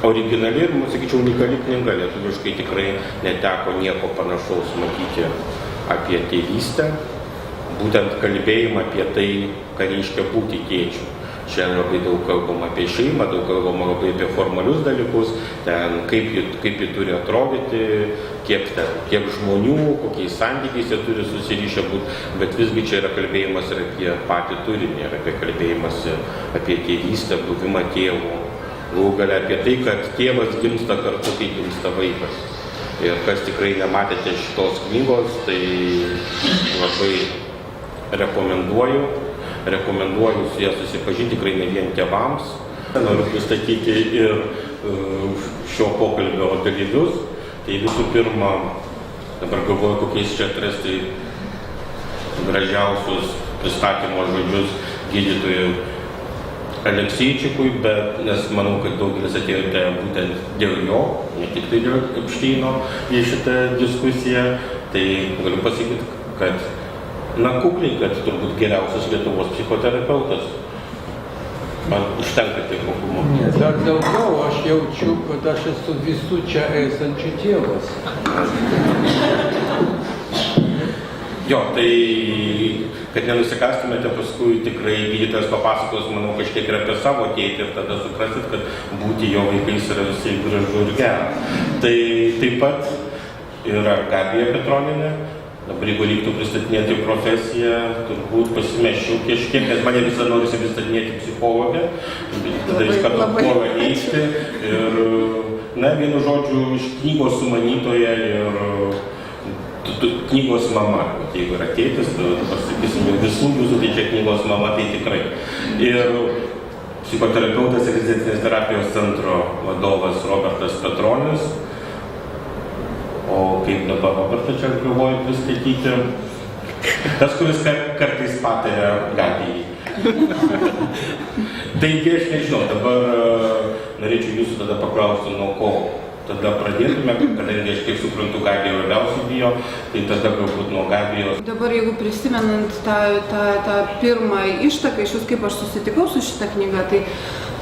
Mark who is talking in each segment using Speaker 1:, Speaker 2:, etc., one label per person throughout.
Speaker 1: originali ir, sakyčiau, unikali knyga. Lietuviškai tikrai neteko nieko panašaus matyti apie tėvystę, būtent kalbėjimą apie tai, ką reiškia būti tėčiu. Šiandien labai daug kalbama apie šeimą, daug kalbama labai apie formalius dalykus, ten kaip ji turi atrodyti, kiek žmonių, kokiais santykiais jie turi susirišę būti, bet visgi čia yra kalbėjimas ir apie patį turinį, ir apie kalbėjimas apie tėvystę, buvimą tėvu, galų gale apie tai, kad tėvas gimsta kartu, kai gimsta vaikas. Ir kas tikrai nematėte šitos knygos, tai labai rekomenduoju su ją susipažinti, tikrai ne vien tėvams. Noriu pristatyti ir šio pokalbio dalyvius. Tai visų pirma, dabar galvoju, kokiais čia atrasti gražiausius pristatymo žodžius gydytojui Alekseičikui, bet nes manau, kad daugelis atėjote būtent dėl jo, ne tik tai dėl Epšteino į šitą diskusiją, tai galiu pasakyti, kad kukliai, kad turbūt geriausias Lietuvos psichoterapeutas. Man užtenka tai kokumo.
Speaker 2: Ne, dar daugiau aš jaučiu, kad aš esu visų čia esančių tėvas.
Speaker 1: Jo, tai kad nenusikastumėte, paskui tikrai gydytojas papasakos, manau, kažkiek ir apie savo tėtį ir tada suprasit, kad būti jo vaikais yra visai gražu ir gera. Tai taip pat yra Gabija Petronienė. Dabar jeigu reiktų pristatinėti profesiją, turbūt pasimesčiau kažkiek, nes mane visą norisi pristatinėti psichologę, tada iš karto puola eiti ir, vienu žodžiu, iš knygos sumanytoja ir knygos mama, jeigu yra tėtis, pasakysim, visų jūsų tai čia knygos mama, tai tikrai. Ir psichoterapeutas rezidencinės terapijos centro vadovas Robertas Petronis. O kaip dabar Robertą čia galvoju pristatyti? Tas, kuris kartais pataria Gabijai. Taigi aš nežinau, dabar norėčiau jūsų tada paklausti, nuo ko tada pradėtume, kadangi aš kiek suprantu, Gabija labiausiai bijo, tai tada galbūt nuo Gabijos.
Speaker 3: Dabar jeigu prisimenant tą pirmą ištaką, iš jūs kaip aš susitikau su šitą knygą,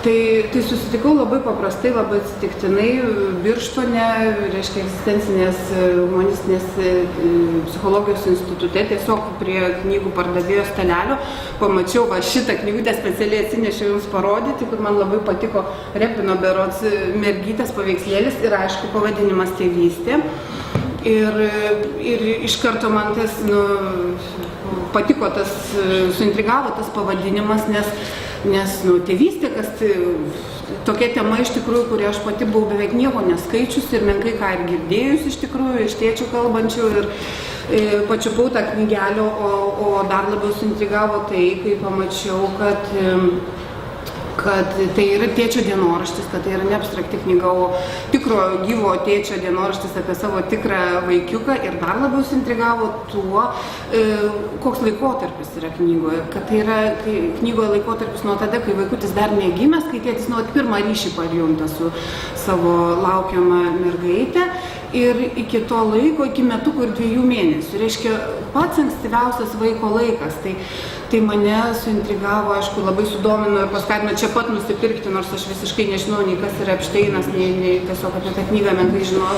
Speaker 3: tai susitikau labai paprastai, labai atsitiktinai Birštone, reiškia egzistencinės humanistinės psichologijos institute, tiesiog prie knygų pardavėjo stalelio, pamačiau šitą knygutę, specialiai atsinešiau jums parodyti, kur man labai patiko Repino berods mergytės paveikslėlis ir aišku pavadinimas Tėvystė. Ir iš karto man tas patiko, suintrigavo tas pavadinimas, nes tėvystė, kas tokia tema iš tikrųjų, kurią aš pati buvau beveik nieko neskaičius ir menkai ką ir girdėjus iš tikrųjų, iš tėčių kalbančių ir pačiupau tą knygelę, o dar labiau suintrigavo tai, kai pamačiau, kad tai yra tėčio dienoraštis, kad tai yra ne abstrakti knyga, o tikro gyvo tėčio dienoraštis apie savo tikrą vaikiuką ir dar labiau suintrigavo tuo, koks laikotarpis yra knygoje, kad tai yra knygoje laikotarpis nuo tada, kai vaikutis dar negimęs, kai tėtis pirmą ryšį pajunta su savo laukiama mergaitė ir iki to laiko, iki metukų ir 2 mėnesių. Reiškia, pats ankstyviausias vaiko laikas. Tai mane suintrigavo, aišku, labai sudomino ir paskatino čia pat nusipirkti, nors aš visiškai nežinau nei kas yra Epšteinas, nei tiesiog apie tą knygą menkai žinau.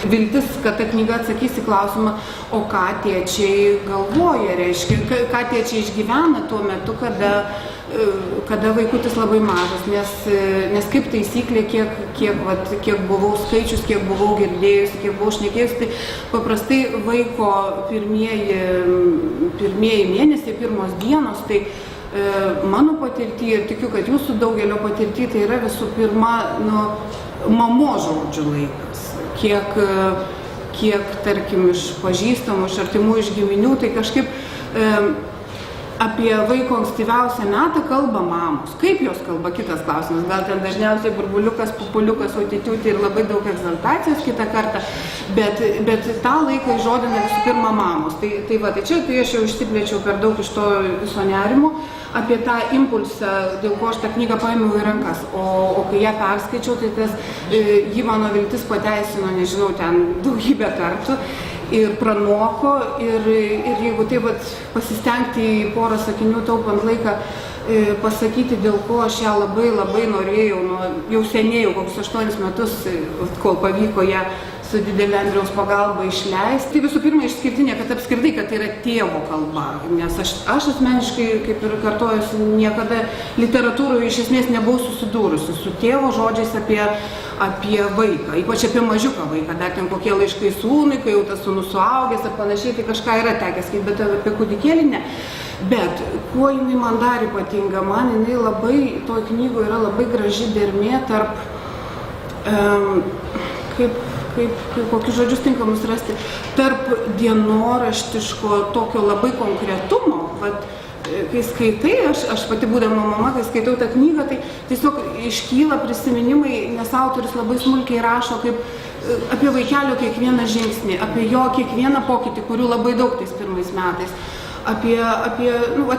Speaker 3: Viltis, kad ta knyga atsakys į klausimą, o ką tėčiai galvoja, reiškia, ką tėčiai išgyvena tuo metu, kada vaikutis labai mažas, nes kaip taisyklė, kiek buvau skaičius, kiek buvau girdėjus, kiek buvau šnekėjus, tai paprastai vaiko pirmieji mėnesiai, pirmos dienos, tai mano patirtį ir tikiu, kad jūsų daugelio patirtį, tai yra visų pirma mamos žodžių laikas. Kiek, tarkim, iš pažįstamų, iš artimų, iš giminių, tai kažkaip apie vaiko ankstyviausią metą kalba mamos. Kaip jos kalba, kitas klausimas. Gal ten dažniausiai burbuliukas, pupuliukas, autitiūtė ir labai daug egzaltacijos kitą kartą, bet tą laiką įžodina visų pirma mamos. Tai čia aš jau išsiplėčiau per daug iš to viso nerimo apie tą impulsą, dėl ko aš tą knygą paėmiau į rankas. O kai ją perskaičiau, tai ji mano viltis pateisino, nežinau, ten daugybę kartų. Ir pranoko, ir jeigu taip pasistengti į porą sakinių taupant laiką pasakyti, dėl ko aš ją labai labai norėjau, jau senėjau, kokius 8 metus, kol pavyko ją su didelė Andriaus pagalba išleisti. Tai visų pirma išskirtinė, kad apskritai, kad tai yra tėvo kalba, nes aš asmeniškai, kaip ir kartojusi, niekada literatūroje iš esmės nebuvau susidūrusi su tėvo žodžiais apie vaiką, ypač apie mažiuką vaiką, dar ten kokie laiškai sūnui, kai jau tas sūnus suaugęs ar panašiai, tai kažką yra tekęs, bet apie kūdikėlį ne. Bet kuo jinai man dar ypatinga, man jinai labai, toj knygoje yra labai graži dermė tarp, kokius žodžius tinkamus rasti, tarp dienoraštiško tokio labai konkretumo. Vat, kai skaitai, aš pati būdama mama, kai skaitau tą knygą, tai tiesiog iškyla prisiminimai, nes autorius labai smulkiai rašo kaip apie vaikelio kiekvieną žingsnį, apie jo kiekvieną pokytį, kurių labai daug tais pirmais metais. Apie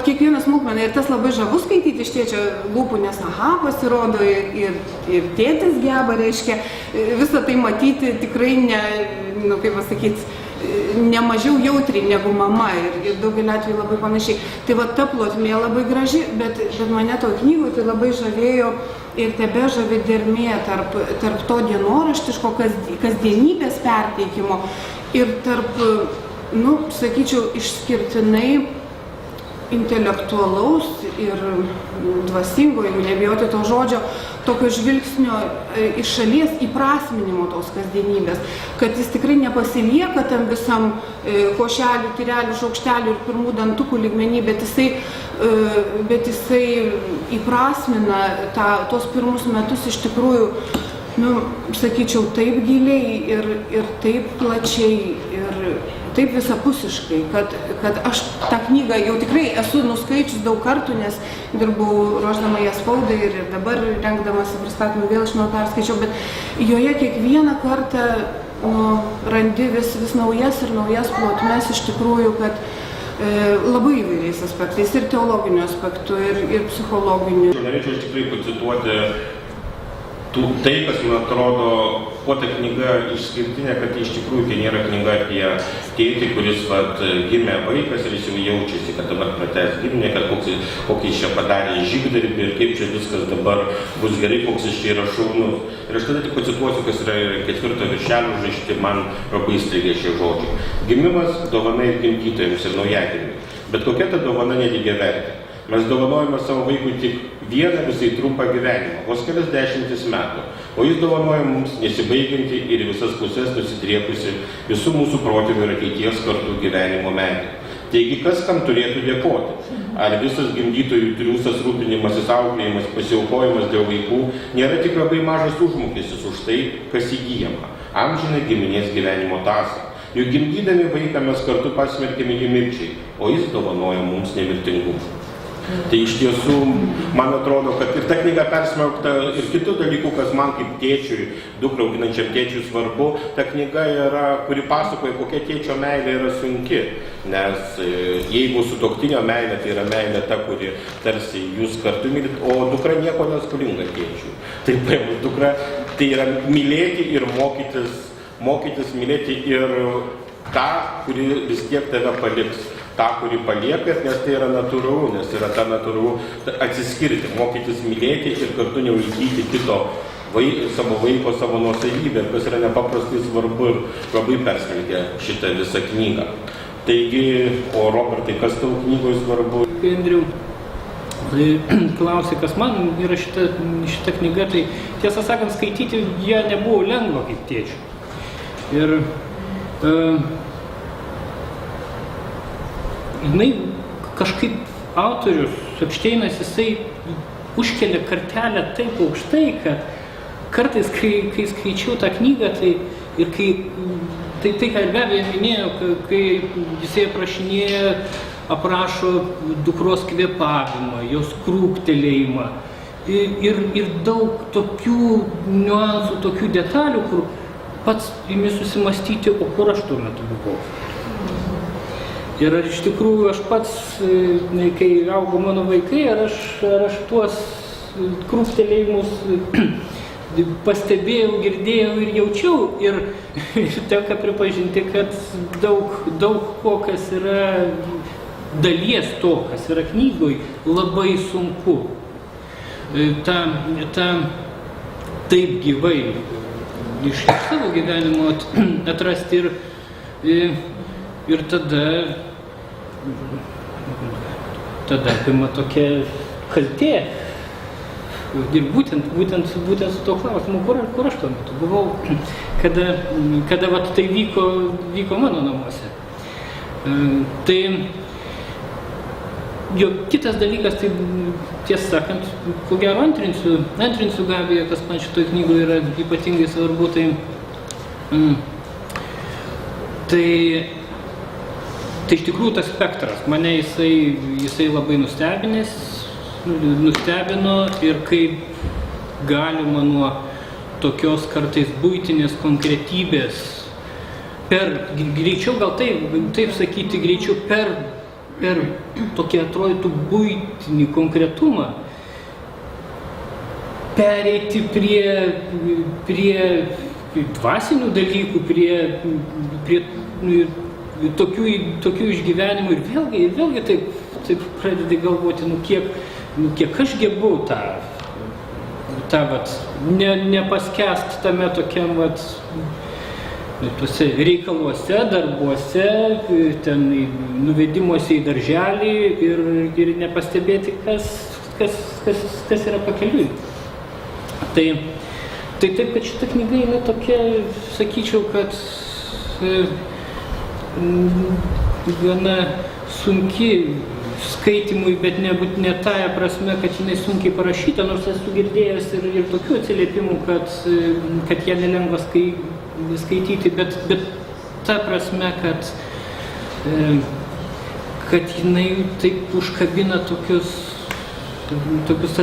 Speaker 3: kiekvieną smulkmeną ir tas labai žavu skaityti iš tėčio lūpų, nes pasirodo ir tėtis geba, reiškia, visą tai matyti tikrai ne mažiau jautriai negu mama ir daugelį atvejų labai panašiai. Tai va ta plotmė labai graži, bet mane to knygų tai labai žavėjo ir tebežavi dermė tarp to dienoraštiško kasdienybės perteikimo ir tarp, sakyčiau, išskirtinai intelektualaus ir dvasingo, jeigu nebijoti to žodžio, tokio žvilgsnio iš šalies įprasminimo tos kasdienybės, kad jis tikrai nepasilieka tam visam košelių, tyrelių, šaukštelių ir pirmų dantukų lygmenį, bet jisai įprasmina tos pirmus metus iš tikrųjų, sakyčiau, taip giliai ir taip plačiai ir taip visapusiškai, kad aš tą knygą jau tikrai esu nuskaičius daug kartų, nes dirbau ruošdama ją spaudai ir dabar rengdamasi pristatymą vėl iš naujo perskaičiau, bet joje kiekvieną kartą randi vis naujas ir naujas plotmes iš tikrųjų, kad labai įvairiais aspektais, ir teologiniu aspektu, ir psichologiniu.
Speaker 1: Norėčiau iš tikrai pacituoti tai, kas man atrodo, kuo ta knyga išskirtinė, kad iš tikrųjų tai nėra knyga apie tėtį, kuris gimė vaikas ir jis jau jaučiasi, kad dabar pratęs giminę, kad kokį jis čia padarė žygdarbį ir kaip čia viskas dabar bus gerai, koks jis čia yra šaunus. Ir aš tada tik pacituosiu, kas yra 4 viršelio užrašyti, man labai įstrigė šie žodžiai. Gimimas, dovana ir gimdytojams ir naujagimiui. Bet kokia ta dovana nelygiavertė? Mes dovanojame savo vaikui tik vieną visai trumpą gyvenimą, vos kelias 10 metų, o jis dovanoja mums nesibaigiantį ir visas pusės nusidriekusi visų mūsų protėvių ir ateities kartų gyvenimo medį. Taigi, kas kam turėtų dėkoti? Ar visas gimdytojų triūsas, rūpinimasis, auklėjimas, pasiaukojimas dėl vaikų nėra tik labai mažas užmokestis už tai, kas įgyjama, amžiną giminės gyvenimo tąsą. Juk gimdydami vaiką mes kartu pasmerkėme jį mirčiai, o jis dovanoja mums nemirtingumą. Tai iš tiesų, man atrodo, kad ir ta knyga persmelkta ir kitų dalykų, kas man kaip tėčiui, dukrą auginančiam tėčiui svarbu, ta knyga yra, kuri pasakoja, kokia tėčio meilė yra sunki. Nes jeigu sutuoktinio meilė, tai yra meilė ta, kuri tarsi jūs kartu mylit, o dukra nieko neskolinga tėčiui. Tai paėmus dukra, tai yra mylėti ir mokytis mylėti ir tą, kuri vis tiek tave paliks. tą, kurį palieka, nes tai yra natūralu, nes yra ta natūralu atsiskirti, mokytis mylėti ir kartu neužgyti kito savo vaiko, savo nuosavybę, kas yra nepaprastai svarbu ir labai persmelkia šitą visą knygą. Taigi, o Robertai, kas tavo knygoje svarbu?
Speaker 4: Andriau, klausė, kas man yra šita knyga, tai tiesą sakant, skaityti ją nebuvo lengva kaip tėčių. Ir jinai kažkaip autorius, Epšteinas, jisai užkelia kartelę taip aukštai, kad kartais, kai skaičiau tą knygą, tai ką ir Gabija minėjo, kai jisai aprašo dukros kvėpavimą, jos krūptelėjimą ir daug tokių niuansų, tokių detalių, kur pats imi susimastyti, o kur aš tuo metu buvau. Ir ar iš tikrųjų aš pats, kai augo mano vaikai, ar aš tuos krūptelėjimus pastebėjau, girdėjau ir jaučiau. Ir tenka pripažinti, kad daug ko, kas yra dalies to, kas yra knygoj, labai sunku. Taip gyvai iš savo gyvenimo atrasti ir tada apima tokia kaltė. Ir būtent su to klausimu, kur aš tuo metu buvau, kada vat tai vyko mano namuose. Tai jo kitas dalykas, tai tiesą sakant, ko gero antrinsiu Gabija, kas man šitoj knygoje yra ypatingai svarbu, tai iš tikrųjų tas spektras mane jisai labai nustebino ir kaip galima nuo tokios kartais buitinės konkretybės greičiau gal taip sakyti, greičiau per tokį atrodytų buitinį konkretumą pereiti prie dvasinių dalykų, prie tokių išgyvenimų ir vėlgi taip pradedi galvoti, kiek aš gebu tą vat, nepaskęst tame tokiam vat, tuose reikaluose, darbuose, ten nuvedimuose į darželį ir nepastebėti, kas yra pakeliui. Tai taip, kad šita knyga yra tokia, sakyčiau, kad gana sunki skaitimui, bet ne tąja prasme, kad jinai sunkiai parašyta, nors esu girdėjęs ir tokių atsiliepimų, kad ją nelengva skaityti, bet ta prasme, kad jinai taip užkabina tokius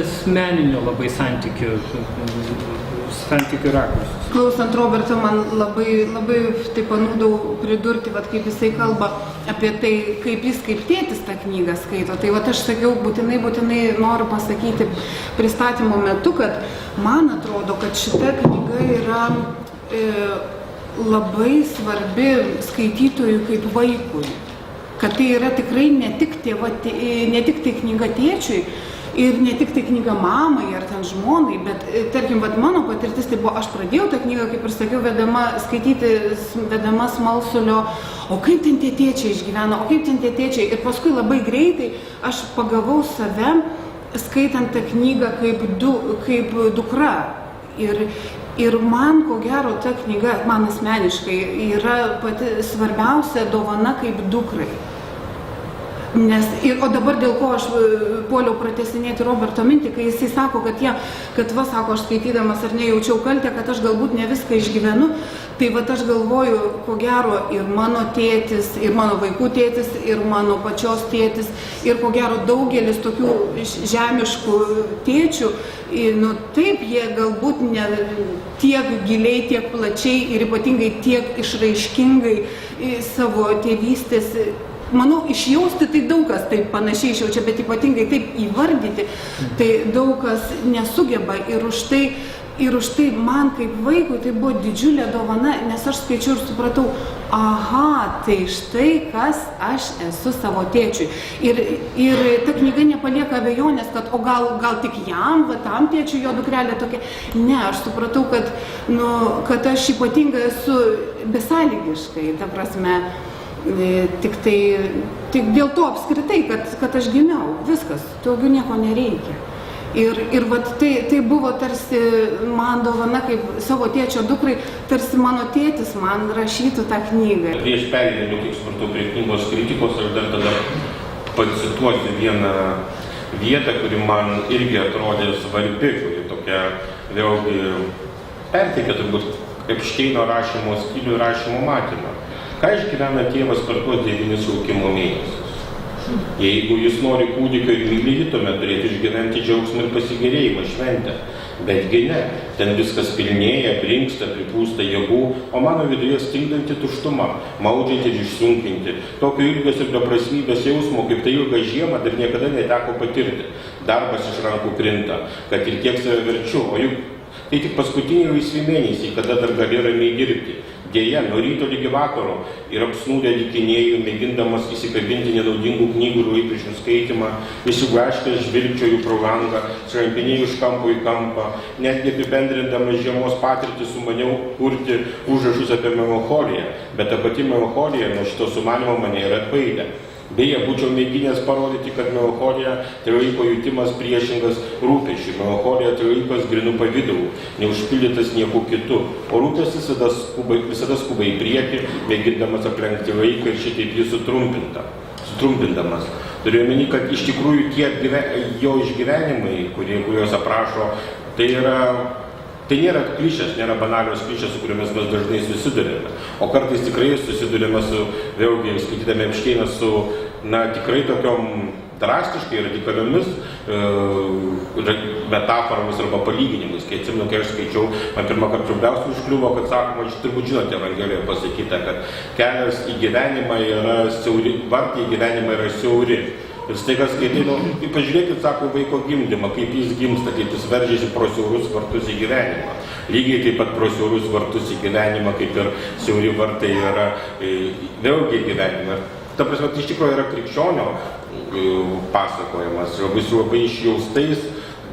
Speaker 4: asmeninio labai santykių rakursus.
Speaker 3: Klausant Roberto, man labai taip panūdau pridurti, vat, kaip jisai kalba apie tai, kaip jis kaip tėtis tą knygą skaito. Tai vat, aš sakiau, būtinai noriu pasakyti pristatymo metu, kad man atrodo, kad šita knyga yra labai svarbi skaitytojui kaip vaikui. Kad tai yra tikrai ne tik tai knyga tėčiui, ir ne tik tai knyga mamai ar ten žmonai, bet, tarkim, mano patirtis, tai buvo, aš pradėjau tą knygą, kaip ir sakiau, vedama smalsulio, o kaip ten tie tėčiai išgyveno, o kaip ten tie tėčiai. Ir paskui labai greitai aš pagavau save, skaitant tą knygą kaip dukra. Ir man, ko gero, ta knyga, man asmeniškai, yra pati svarbiausia dovana kaip dukrai. O dabar dėl ko aš puoliau pratesinėti Roberto mintį, kai jisai sako, kad sako, aš skaitydamas ar nejaučiau kaltę, kad aš galbūt ne viską išgyvenu, tai aš galvoju, ko gero, ir mano tėtis, ir mano vaikų tėtis, ir mano pačios tėtis, ir ko gero daugelis tokių žemiškų tėčių, taip, jie galbūt ne tiek giliai, tiek plačiai ir ypatingai tiek išraiškingai savo tėvystės, manau, išjausti tai daug kas taip panašiai išjaučia, bet ypatingai taip įvardyti, tai daug kas nesugeba ir už tai man kaip vaikui tai buvo didžiulė dovana, nes aš skaičiau ir supratau, tai štai kas aš esu savo tėčiui. Ir ta knyga nepalieka abejonės, kad gal tik jam, tam tėčiui jo dukrelė tokia. Ne, aš supratau, kad aš ypatingai esu besąlygiškai, ta prasme, tik dėl to apskritai, kad aš gimiau, viskas, daugiau nieko nereikia. Ir tai buvo tarsi man dovana kaip savo tėčio dukrai, tarsi mano tėtis man rašytų tą knygą.
Speaker 1: Prieš perėdami, kaip supratau, prie knygos kritikos, aš dar tada pacituosiu vieną vietą, kuri man irgi atrodė svarbi, kuri tokia vėlgi perteikia turbūt Epšteino rašymo stilių ir rašymo matymą. Ką išgyvena tėvas per tuos 9 laukimo mėnesius? Jeigu jis nori kūdikio ir myli jį, tuomet turėtų išgyventi džiaugsmą ir pasigėrėjimą, šventę. Betgi ne, ten viskas pilnėja, brinksta, pripūsta jėgų, o mano viduje stingdanti tuštuma, maudžianti ir išsunkinti. Tokio ilgės ir beprasmybės jausmo, kaip tai ilgą žiemą, dar niekada neteko patirti. Darbas iš rankų krinta, kad ir kiek save verčiu, o juk tai tik paskutiniai laisvi mėnesiai, kada dar gali ramiai dirbti. Dėja, nuo ryto lygi vakaro ir apsnūdę dykinėjų, mėgindamas įsikabinti nenaudingų knygų ir laikraščių skaitymą, išsiblaškęs žvilgčioju pro langą, šrampinėjau iš kampo į kampą, netgi apibendrindamas žiemos patirtį sumaniau kurti užrašus apie melancholiją, bet ta pati melancholija nuo šito sumanimo mane yra atbaidė. Beje, būčiau mėginęs parodyti, kad melancholija tai laiko jutimas priešingas rūpesčiui. Melancholija tai laikas grinų pavidalų, neužpildytas nieku kitu. O rūpestis visada skuba į priekį, mėgindamas aplenkti laiką ir šitaip jį sutrumpindamas. Turiu omeny, kad iš tikrųjų tie jo išgyvenimai, kuriuos aprašo, tai nėra klišės, nėra banalios klišės, su kuriomis mes dažnai susidurėme. O kartais tikrai susidurėme su, vėlgi, skaitydami Epšteiną, su, tikrai tokiom drastiškai radikaliomis metaforomis arba palyginimais. Kai atsimenu, kai aš skaičiau, man pirmą kartą trumpiausiai užkliuvo, kad sakoma, jūs turbūt žinote Evangelijoje pasakyta, kad kelias į gyvenimą yra siauri, vartai į gyvenimą yra siauri. Ir staiga skaitai, pažiūrėkit, sako, vaiko gimdymą, kaip jis gimsta, kaip jis veržiasi pro siaurus vartus į gyvenimą. Lygiai taip pat pro siaurus vartus į gyvenimą, kaip ir siauri vartai yra vėlgi gyvenimą. Ta prasme, tai iš tikrųjų yra krikščionio pasakojimas, su labai išjaustais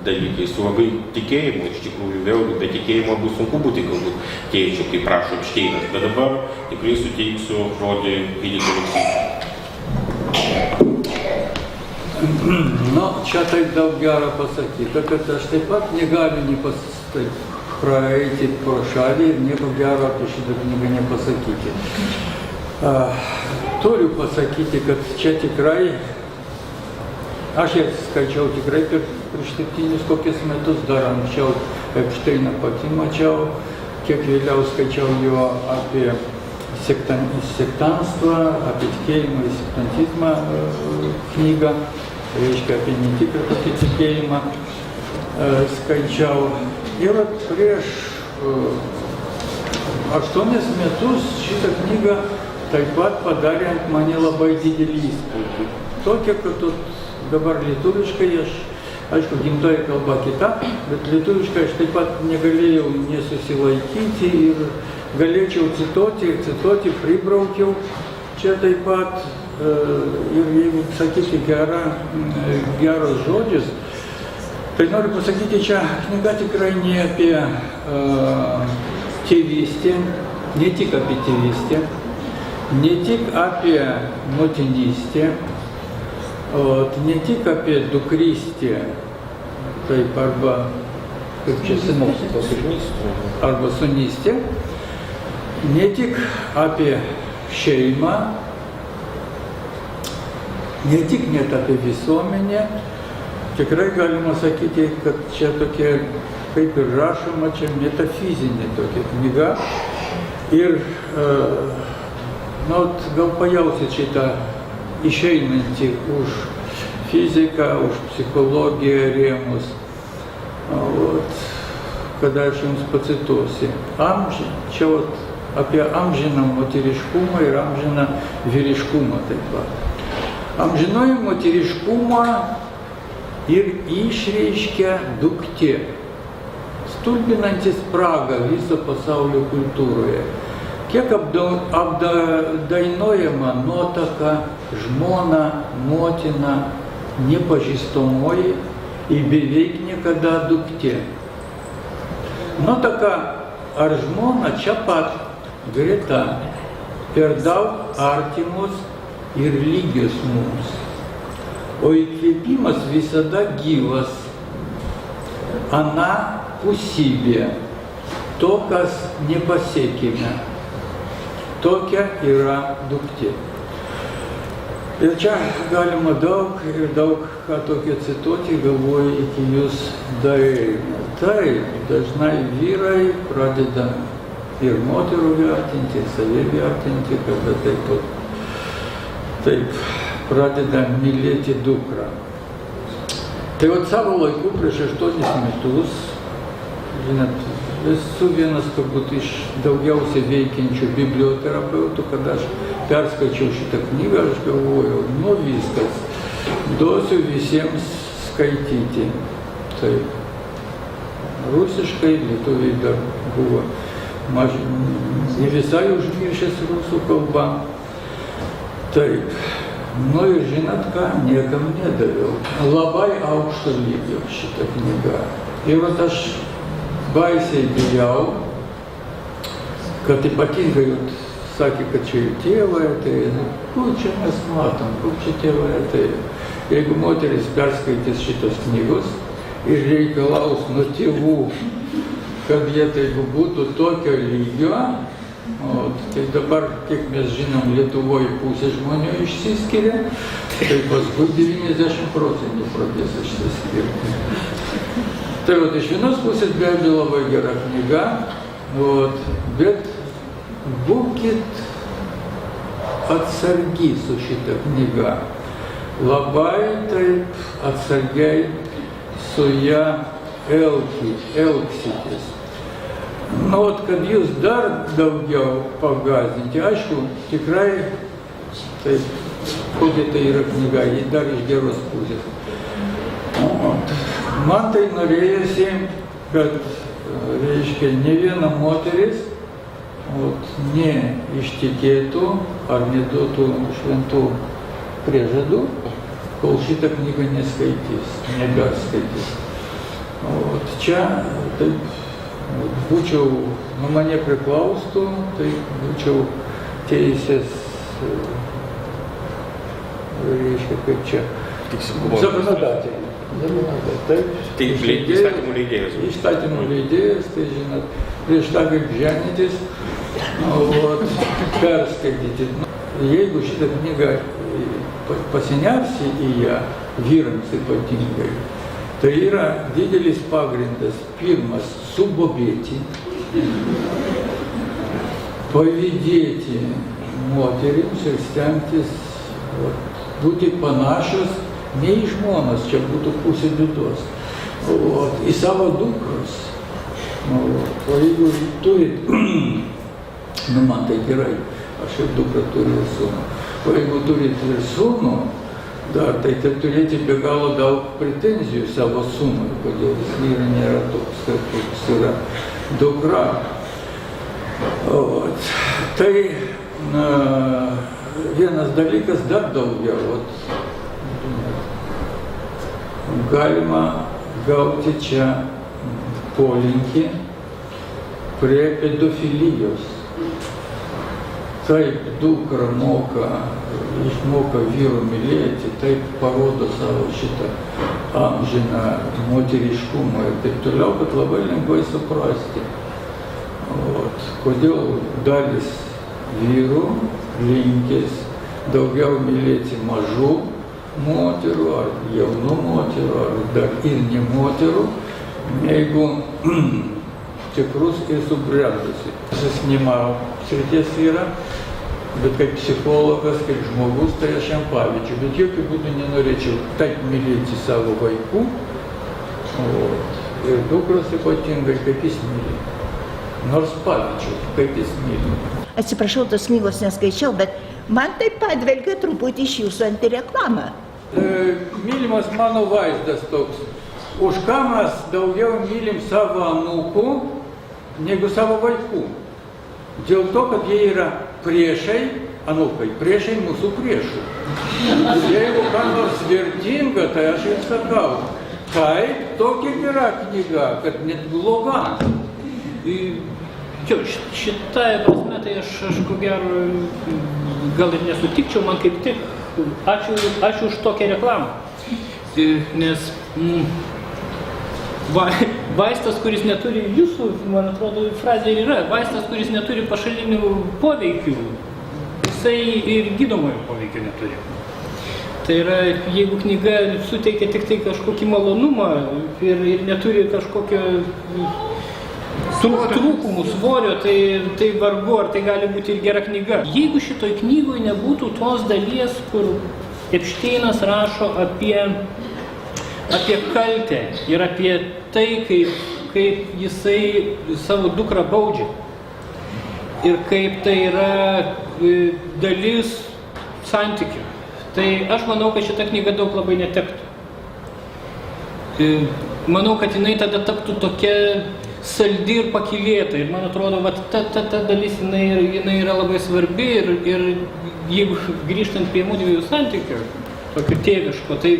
Speaker 1: dalykais, su labai tikėjimu, iš tikrųjų vėlgi, be tikėjimo bus sunku būti galbūt tėčiu, kaip prašo Epšteinas. Bet dabar tikrai suteiksiu žodį gydytojui.
Speaker 2: Čia taip daug gero pasakyta, kad aš taip pat negaliu praeiti pro šalį ir nieko gero apie šitą knygą nepasakyti. Turiu pasakyti, kad čia tikrai, aš ją skaičiau tikrai prieš 7 kokius metus, dar anksčiau Epšteiną pati mačiau, kiek vėliau skaičiau jo apie sektanstą, apie tikėjimą ir sektantizmą knygą. Reiškia, apie netikrą tokį tikėjimą skaičiau. Ir prieš 8 metus šitą knygą taip pat padarė ant mane labai didelį įspūdį. Tokia, kad dabar lietuviškai, aišku, gimtoji kalba kita, bet lietuviškai aš taip pat negalėjau nesusilaikyti ir galėčiau cituoti, pribraukiau čia taip pat. Ir jeigu sakyti geros žodžius, tai noriu pasakyti, čia knyga tikrai ne apie tėvystę, ne tik apie tėvystę, ne tik apie motinystę, ne tik apie dukrystę, taip arba, kaip čia arba sunystę, ne tik apie šeimą, ne tik net apie visuomenę, tikrai galima sakyti, kad čia tokia, kaip ir rašoma, čia metafizinė tokia knyga. Ir gal pajausit šitą išeinantį už fiziką, už psichologiją rėmus, kada aš jums pacituosiu. Čia apie amžiną moteriškumą ir amžiną vyriškumą taip pat. Amžinoji moteriškumą ir išreiškia duktė, stulbinantis spragą viso pasaulio kultūroje. Kiek apdainuojama nuotaka, žmona, motina, nepažįstamoji ir beveik niekada duktė. Nuotaka ar žmona čia pat greta, per daug artimus ir lygios mums. O įkvėpimas visada gyvas, ana pusybė, to, kas nepasiekime. Tokia yra duktė. Ir čia galima daug ką tokio cituoti, galvoju, iki jūs daeina. Taip, dažnai vyrai pradeda ir moterų vertinti, ir save vertinti, kada taip pradeda mylėti dukrą. Tai savo laiku prieš 8 metus, žinot, esu vienas turbūt iš daugiausiai veikiančių biblioterapeutų, kada aš perskaičiau šitą knygą, aš galvojau, viskas, duosiu visiems skaityti. Tai rusiškai, lietuviai dar buvo ne visai užmiršęs rusų kalbą. Taip. Nu ir žinot ką, niekam nedaviau. Labai aukšto lygio šitą knygą. Ir vat aš baisiai bijau, kad ypatingai sakė, kad čia jų tėvai ateina. Kur čia mes matom, kur čia tėvai ateina. Jeigu moteris perskaitys šitos knygos ir reikalaus nuo tėvų, kad jie taip būtų tokio lygio, tai dabar, kiek mes žinom, Lietuvoje pusė žmonių išsiskiria, tai paskui 90% pradės išsiskirti. Tai iš vienos pusės be abejo labai gera knyga, bet būkit atsargi su šitą knygą. Labai taip atsargiai su ją elgsitės. Kad jūs dar daugiau pagąsdinti, aišku, tikrai, taip, kokia tai yra knyga, ji dar iš geros pusės. Man tai norėjosi, kad, reiškia, ne viena moteris neištikėtų ar neduotų šventų priežadų, kol šitą knygą neskaitys, neperskaitys. Čia taip būčiau, mane priklaustų, tai būčiau teisės, reiškia, kaip čia, zakonodatelė. Taip,
Speaker 1: įstatymų leidėjas.
Speaker 2: Įstatymų leidėjas, tai žinot, prieš tą kaip ženytis, perskaityti. Jeigu šitą knygą pasinersi į ją, vyrams ypatingai, tai yra didelis pagrindas, pirmas, subobėti, pavydėti moterims ir stengtis būti panašios, ne į žmonas, čia būtų pusė bėdos, į savo dukras. O jeigu turit, man tai gerai, aš ir dukrą turiu ir sūnų, o jeigu turit ir sūnų, dar tai turėti be galo daug pretenzijų savo sūnui, kodėl jis nėra toks, koks yra dukra. Tai vienas dalykas dar daugiau. Galima gauti čia polinkį prie pedofilijos. Taip dukra išmoka vyrų mylėti, taip parodo savo šitą amžiną moteriškumą ir taip toliau, kad labai lengvai suprasti. Kodėl dalis vyrų linkės daugiau mylėti mažų moterų, ar jaunų moterų, ar dar ir ne moterų, jeigu tikrus ir subrendusi. Susnima srities yra, bet kaip psichologas, kaip žmogus, tai aš jam pavyzdžių, bet jokių būdų nenorėčiau taip mylėti savo vaikų, ir dukros ypatingai, kaip jis myli. Nors pavyzdžių, kaip jis myli.
Speaker 5: Atsiprašau, tos knygos neskaičiau, bet man taip padvelgia truputį iš jūsų antireklamą.
Speaker 2: Mylimas mano vaizdas toks. Už ką mes daugiau mylim savo anūkų negu savo vaikų? Dėl to, kad jie yra priešai, anūkai, priešai mūsų priešų. Jeigu ką nors vertinga, tai aš jums sakau, taip, tokia gera knyga, kad net bloga.
Speaker 4: Šitąją prasme, tai aš ko gero gal ir nesutikčiau, man kaip tik ačiū už tokią reklamą. Nes vaistas, kuris neturi, jūsų, man atrodo, frazė yra, vaistas, kuris neturi pašalinių poveikių, jisai ir gydomojo poveikio neturi. Tai yra, jeigu knyga suteikia tik tai kažkokį malonumą ir neturi kažkokio trūkumų, svorio, tai vargu, ar tai gali būti ir gera knyga. Jeigu šitoj knygoje nebūtų tos dalies, kur Epšteinas rašo apie kaltę ir apie tai, kaip jisai savo dukrą baudžia ir kaip tai yra dalis santykių, tai aš manau, kad šita knyga daug labai netektų. Manau, kad jinai tada taptų tokia saldi ir pakylėta. Ir man atrodo, vat, ta dalis jinai yra labai svarbi ir jeigu grįžtant prie mūdviejų santykių, tokio tėviško, tai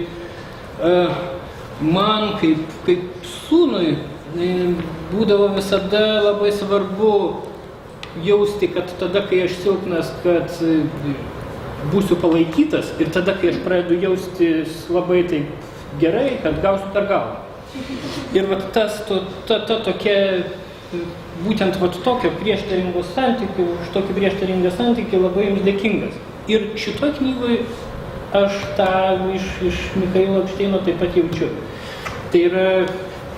Speaker 4: man kaip sūnui būdavo visada labai svarbu jausti, kad tada, kai aš silpnas, kad būsiu palaikytas ir tada, kai aš pradedu jaustis labai taip gerai, kad gausiu per galvą. Ir vat ta tokia, būtent vat tokio prieštaringos santykių, už tokį prieštaringą santykį labai jums dėkingas. Ir šitoj knygoj aš tą iš Michailo Epšteino taip pat jaučiu. Tai yra,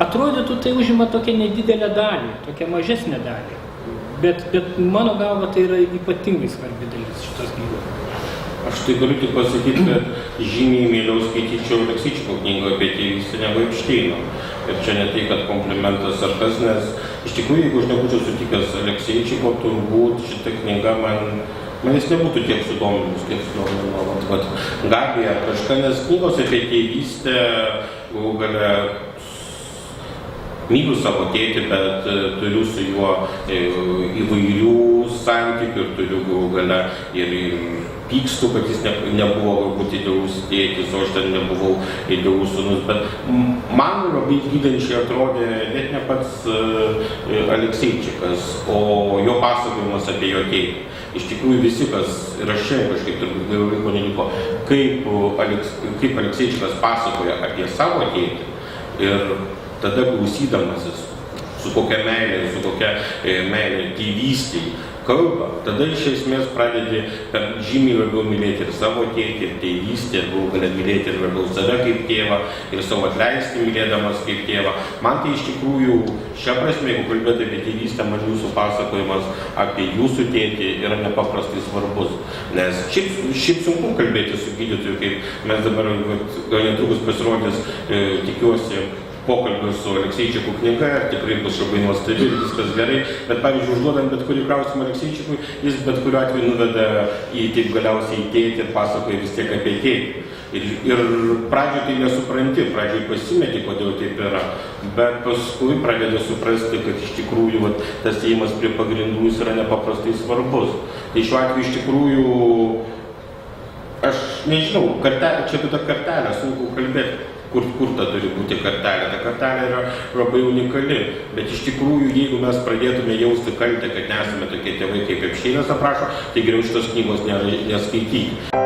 Speaker 4: atrodytų, tai užima tokią nedidelę dalį, tokią mažesnę dalį. Bet mano galva tai yra ypatingai svarbi dalis šitos knygos.
Speaker 1: Aš tai galiu tik pasakyti, kad žymiai mieliau skaityčiau Alekseičiko knygą apie tėvystę negu Epšteino. Ir čia ne tai, kad komplimentas ar kas, nes iš tikrųjų, jeigu aš nebūčiau sutikęs Alekseičiko, turbūt šita knyga manęs nebūtų tiek sudominus, kiek sudomino Gabija ar kažką, nes knygos apie tėvystę galę myliu savo tėtį, bet turiu su juo įvairių santykių ir turiu galę ir pykstu, kad jis nebuvo galbūt idealus tėtis, o aš ten nebuvau idealus sūnus, bet man labai gydančiai atrodė net ne pats Alekseičikas, o jo pasakojimas apie jo tėtį. Iš tikrųjų visi, kas yra šiandien kažkaip turbūt daugiau laiko neliko, kaip Alekseičikas pasakoja apie savo tėtį ir tada klausydamasis, su kokia meilė tėvystei kalba, tada iš esmės pradedi žymiai labiau mylėti ir savo tėtį, ir tėvystę, ir galų gale mylėti ir labiau save kaip tėvą, ir savo atleisti mylėdamas kaip tėvą. Man tai iš tikrųjų, šią prasme, jeigu kalbėti apie tėvystę, man jūsų pasakojimas apie jūsų tėtį yra nepaprastai svarbus. Nes šiaip sunku kalbėti su gydytoju, kaip mes dabar, gal netrukus pasirodys, tikiuosi, pokalbis su Alekseičiku knyga, ir tikrai bus labai nuostabi ir viskas gerai, bet pavyzdžiui, užduodant bet kurį klausimą Alekseičikui, jis bet kuriuo atveju nuveda į taip galiausiai į tėtį ir pasakoja vis tiek apie tėtį. Ir pradžioje tai nesupranti, pradžioje pasimeti, kodėl taip yra, bet paskui pradeda suprasti, kad iš tikrųjų tas ėjimas prie pagrindų jis yra nepaprastai svarbus. Tai šiuo atveju iš tikrųjų, aš nežinau, čia apie tą kartelę sunku kalbėti. Kur ta turi būti kartelė. Ta kartelė yra labai unikali, bet iš tikrųjų, jeigu mes pradėtume jausti kaltę, kad nesame tokie tėvai, kaip Epšteinas aprašo, tai geriau šitos knygos neskaityti.